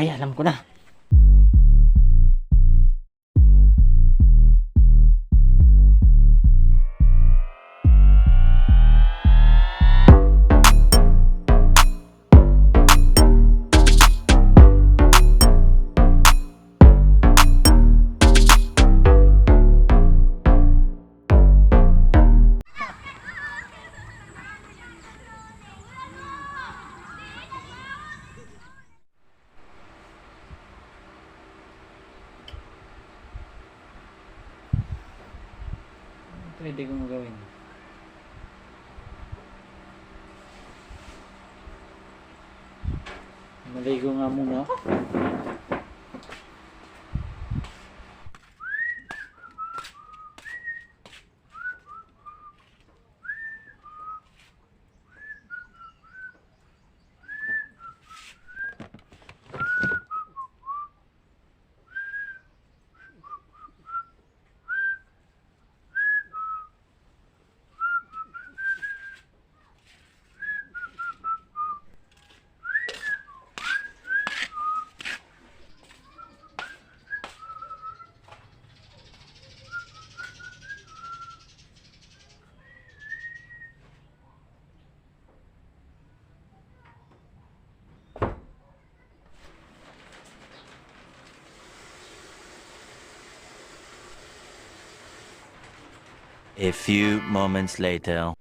Ay, alam ko na. Pwede kong gawin. Maligo nga muna ako. A few moments later.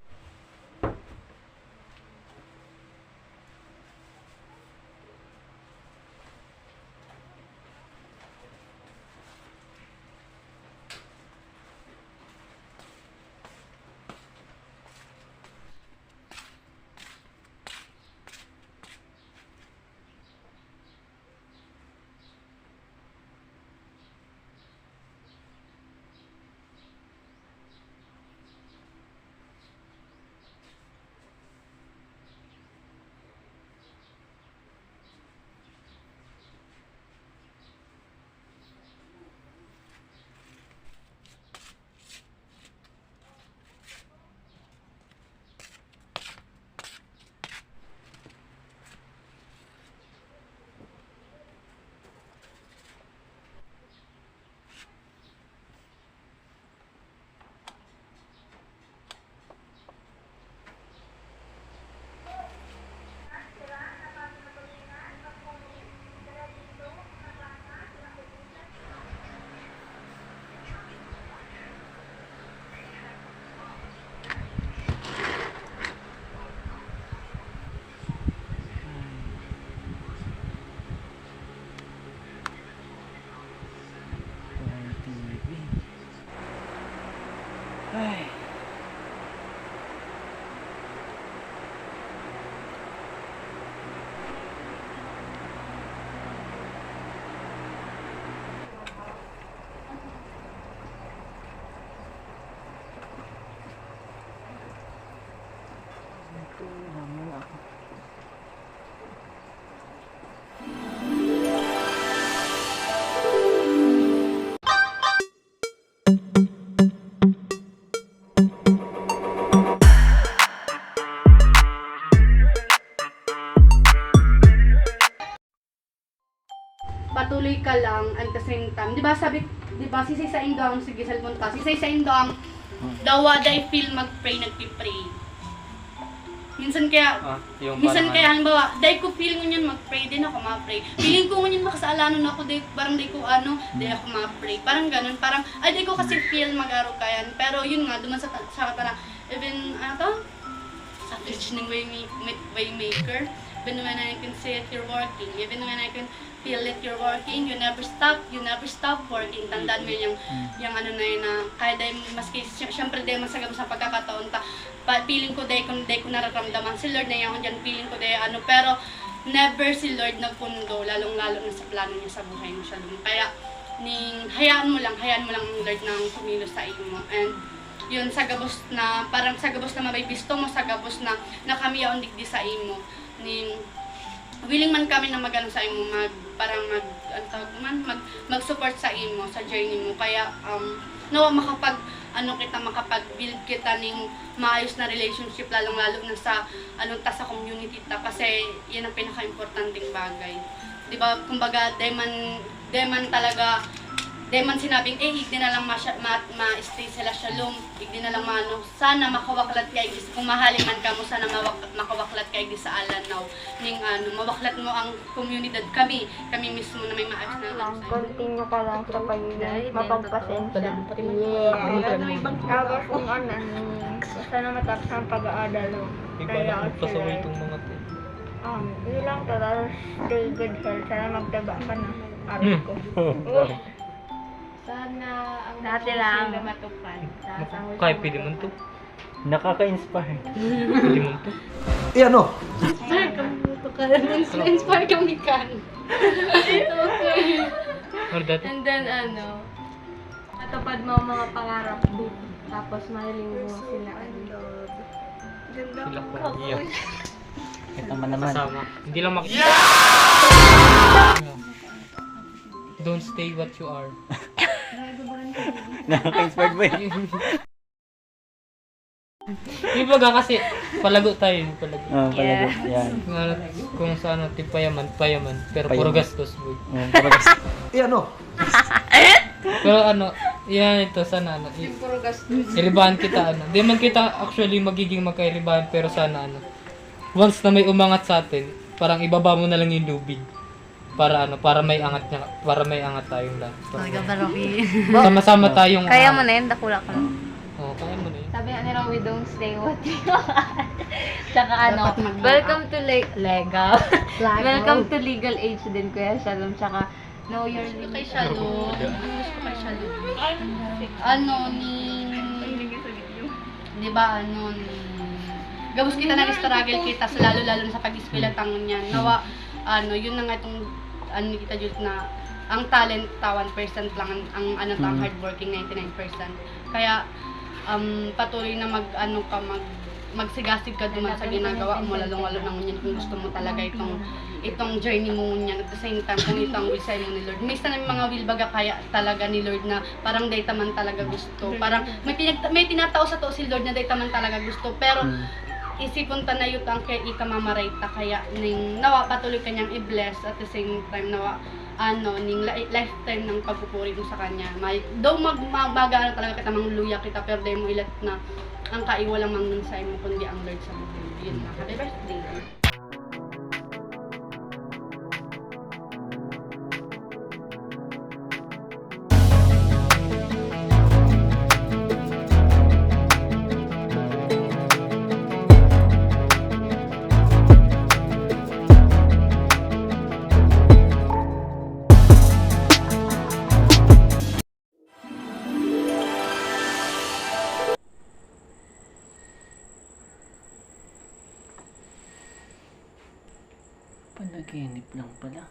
Ay. Ito, naman ako. Patuloy ka lang at the same time. Di ba sabi, di ba sisaysain daw ang sige cellphone ka. Sisaysain daw ang dawa day feel mag-pray, nagpi-pray. Minsan kaya, halimbawa, day ko feel ngunyan mag-pray, din ako ma-pray. Feeling ko ngunyan makasalanan ako, day, parang day ko day ako ma-pray. Parang ganun, parang, ay day ko kasi feel mag-aro kayan. Pero yun nga, duman sa parang, even, sa church ng Waymaker, even when I can see it, you're working. Even when I can feel it, you're working. You never stop working. Tandaan mo yung ano na yun na, kaya dahil maski, syempre dahil masagam sa pagkakataon ta, feeling ko dahil ko nararamdaman, si Lord na yan dyan, feeling ko dahil pero never si Lord nagpundo, lalong-lalo na sa plano niya sa buhay mo siya. Kaya, hayaan mo lang ang Lord nang kumilos sa iyo mo. And, yun, sagabos na, parang sagabos na mabibisto mo, sagabos na nakamiyaon digdi sa imo. Willing man kami na magano sa imo, mag-support sa imo, sa journey mo. Kaya, nawa makapag-build kita ning maayos na relationship, lalong-lalo na sa, sa community ta. Kasi, yan ang pinaka-importanting bagay. di ba, kumbaga, deman talaga, deman sinabing, igdi na lang ma-stay sila shalom, igdi na lang maano, sana makawaklat kay Igdi, kung mahalin man ka mo, sana makawaklat kay Igdi sa Alanaw, ning mawaklat mo ang komunidad, kami mismo na may maayos na lang sa'yo. Continue ka lang sa pagiging mapagpasensya. Yeah. Tapos kung sana matapos ang pag-aaral. Kaya Pasaway itong mga to. yun lang to. Tapos stay good health. Sana magtaba ka na. Araw ko. Sana ang Dati lang. na matupad. Kaya pwede mo to. Nakaka-inspire. Pwede mo to. Inspire kami kan. Okay. Or dati. And then matupad mo ang mga pangarap mo. Tapos mahiling mo sila. Sila ko. Yeah. Ito naman. Kasama. Hindi lang makikita. Don't stay what you are. Nakaka-inspired ba yun? Yung baga kasi, palago tayo. Palago. Palago. Yan. Kung sa ano, payaman. Pero Payaman. puro gastos, boy. Talaga. Pero yan ito, sana iribahan kita, Di man kita actually magiging magkairibahan, pero sana once na may umangat sa atin, parang ibaba mo na lang yung lubid. Para may angat tayong lahat. Sama-sama tayong... Kaya mo na yun, dakula ka na. Oo, kaya mo na yun. Sabi nga nila, we don't stay what you are. Tsaka welcome to legal. Welcome to legal age din, Kuya Shalom. Tsaka know your Gusto kay limits. Shalom. Gusto kay Shalom. Di ba, gabos kita nag-struggle kita sa lalo-lalo na sa pag-eskwela tangon niyan. Nawa, yun na nga itong, kita Jules, na ang talent, 1% lang, ang hardworking, 99%. Kaya, patuloy na magsigasig ka duman sa ginagawa mo, lalong-lalo na ngunyan kung gusto mo talaga itong journey mo ngunyan. At the same time, kung ito ang will sa'yo ni Lord. May sana mga will baga kaya talaga ni Lord na parang data man talaga gusto. Parang may tinatao sa to si Lord na data man talaga gusto. Pero, isipon ta na yun ang kaya ikamamarayta ta kaya ning nawa patuloy kanyang i-bless at the same time nawa ning lifetime ng pagpupuri mo sa kanya. Daw magbaga talaga kita mangluya kita pero dahil mo ilat na ang kaiwalang mangun sa imo kundi ang Lord sa buhay. Yun na. Happy birthday. Panaginip lang pala.